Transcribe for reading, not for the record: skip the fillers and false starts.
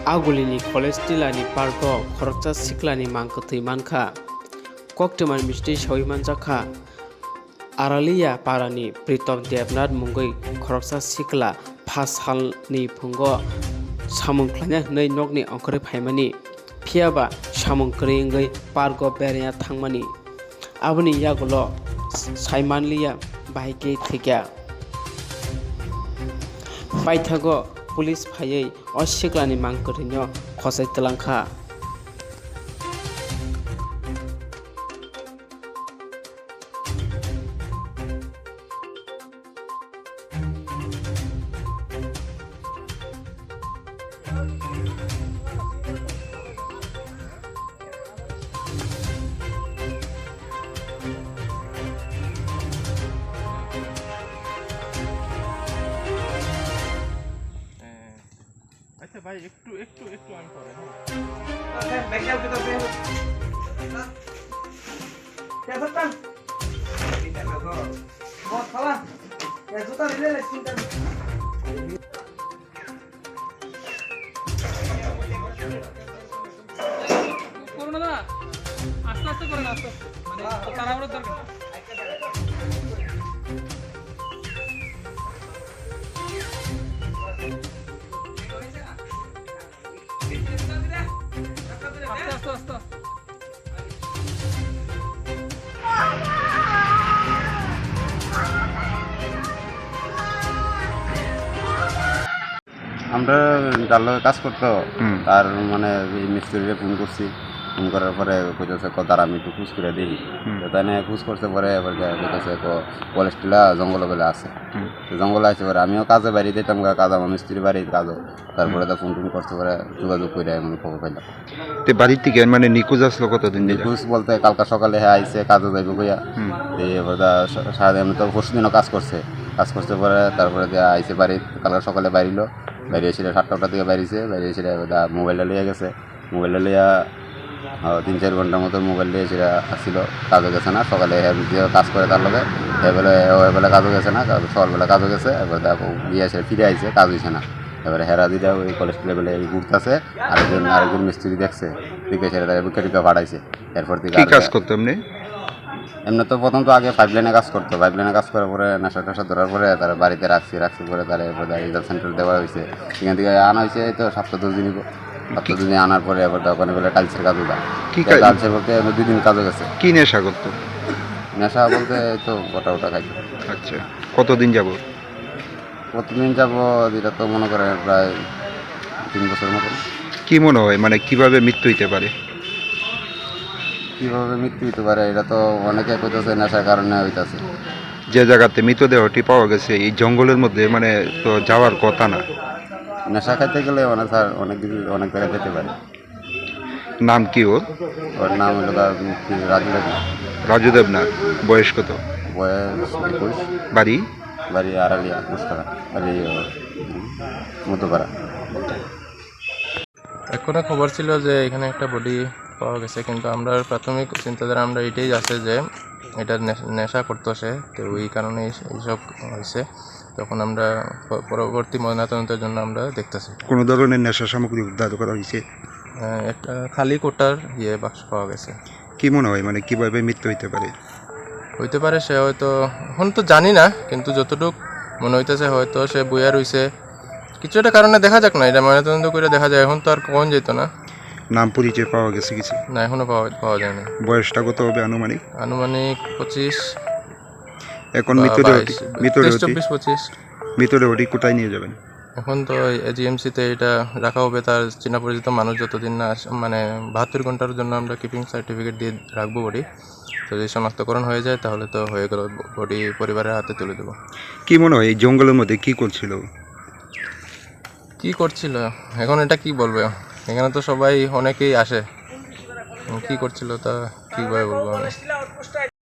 Agulini Kolestilani Pargo, Korokta Siklani Mankati Manka, Kokteman Misti Shoiman Jaka, Aralia Parani, Pritom Devnad Mungoi, Koroksa Sikla, Pashal Ni Pungo, Samung Klanya, Nay Nogni Onkre Paimani, Piaba, Samung Kringai, Pargo Beria Tangmani, Abuni Yagulo, Saimanlia, Baike Tiga. Paithago police phayai osiklani mangkrinyo khosai telangkha আচ্ছা ভাই একটু আমি পরে করো না আস্তে আস্তে করেন আস্তে আস্তে মানে তাড়াহুড়োর দরকার না আস্তে আস্তে আমরা যার লগে কাজ করতো তার মানে মিস্ত্রিরে ফোন করছি, ফোন করার পরে কইতেছে তার আমি একটু খোঁজ করে দিই, তো তাই না খোঁজ করতে পরে এবার কইতেছে কলেজটিলা জঙ্গল বেলা আছে, জঙ্গলে আসতে পারে আমিও কাজে বাড়ি দিতাম কাজ আমার মিস্ত্রির বাড়ির কাজও, তারপরে তো ফোন টোন করতে পারে যোগাযোগ করে এমন খবর পাইলাম। তো বাড়ির থেকে মানে নিখোঁজ আসলো কতদিন? নিখোঁজ বলতে কালকা সকালে হ্যাঁ আইসে কাজও যাইব কইয়া, এবার সারাদিন তো পরশু দিনও কাজ করছে পরে তারপরে আইসে বাড়ি কালকা সকালে বাড়িলো, বাইরে এসে 7টা থেকে বাইরেছে, বাইরে এসে মোবাইলটা লিয়ে গেছে, মোবাইলটা লিয়া 3-4 ঘন্টার মতো মোবাইল লিয়ে সেটা আসছিল, কাজও গেছে না, সকালে কাজ করে তার লগে এবেলা কাজও গেছে না, সকালবেলা কাজও গেছে, এবার গিয়ে এসে ফিরে আইসে কাজ হয়েছে না, এবারে হেরা দিদা ওই কলেজ লেভেলে ঘুরতেছে, আরেকজন মিস্ত্রি দেখছে, দেখে সেটা তাকে বুকে টুকে পাঠাইছে। এরপর থেকে কাজ করতো এমনি তো প্রথম তো আগে 5 লাইনে কাজ করতো, 5 লাইনে কাজ করার পরে নেশা টেশা ধরার পরে তারা বাড়িতে রাখছি পরে তারা রিজার্ভ সেন্টার দেওয়া হয়েছে, এখান থেকে আনা হয়েছে তো 7-10 দিন আনার পরে এবার ওখানে বলে টাইলসের কাজও দেয়, টাইলসের বলতে 2 দিন কাজও গেছে। কি নেশা করতো? নেশা বলতে তো ওটা খাইতো। আচ্ছা, কতদিন যাব? যেটা তো মনে করে প্রায় 3 বছর মতো। কি মনে হয় মানে কিভাবে মৃত্যু হইতে পারে? কিভাবে মৃত্যু হইতে পারে এটা তো অনেকে কইতেছে নেশার কারণে হইতেছে। যে জায়গাতে মৃতদেহটি পাওয়া গেছে এই জঙ্গলের মধ্যে মানে তো যাওয়ার কথা না। নেশা খাইতে গেলে অনেক জায়গায় যেতে পারে। নাম কি ওর? ওর নাম হলো রাজু দেবনাথ। বয়স কত? বয়স 21। বাড়ি আড়ালিয়া মুস্তারা মধ্যপাড়া। এখনো খবর ছিল যে এখানে একটা বডি পাওয়া গেছে, কিন্তু আমরা প্রাথমিক চিন্তাধারা আমরা এটাই আছে যে এটা নেশা করতো সে, তো ওই কারণে এইসব হয়েছে। তখন আমরা পরবর্তী ময়নাতদন্তের জন্য আমরা দেখতেছি। কোনো ধরনের নেশা সামগ্রী উদ্ধার করা হয়েছে? একটা খালি কোটার বাক্স পাওয়া গেছে। কি মনে হয় মানে কিভাবে মৃত্যু হইতে পারে? সে হয়তো এখন তো জানি না, কিন্তু যতটুকু মনে হইতেছে হয়তো সে বইয়া রইছে কিছু একটা কারণে, দেখা যাক না, এটা ময়নাতদন্ত করে দেখা যায়, এখন তো আর কোন যেত না। নাম পরিচয় পাওয়া গেছে কিছু? না, এখনো পাওয়া যায়নি। বয়সটা কত হবে আনুমানিক? 25। এখন মৃতদেহটি কোথায় নিয়ে যাবেন? এখন তো জিএমসিতে এটা রাখা হবে, তার চেনা পরিচিত মানুষ যতদিন না মানে 72 ঘন্টার জন্য আমরা কিপিং সার্টিফিকেট দিয়ে রাখবো বডি। তো যদি শনাক্তকরণ হয়ে যায় তাহলে তো হয়ে গেল, বডি পরিবারের হাতে তুলে দেবো। কি মনে হয় এই জঙ্গলের মধ্যে কি করছিল এখন এটা কি বলবে, এখানে তো সবাই অনেকেই আসে, কি করছিল তা কীভাবে বলবো আমি।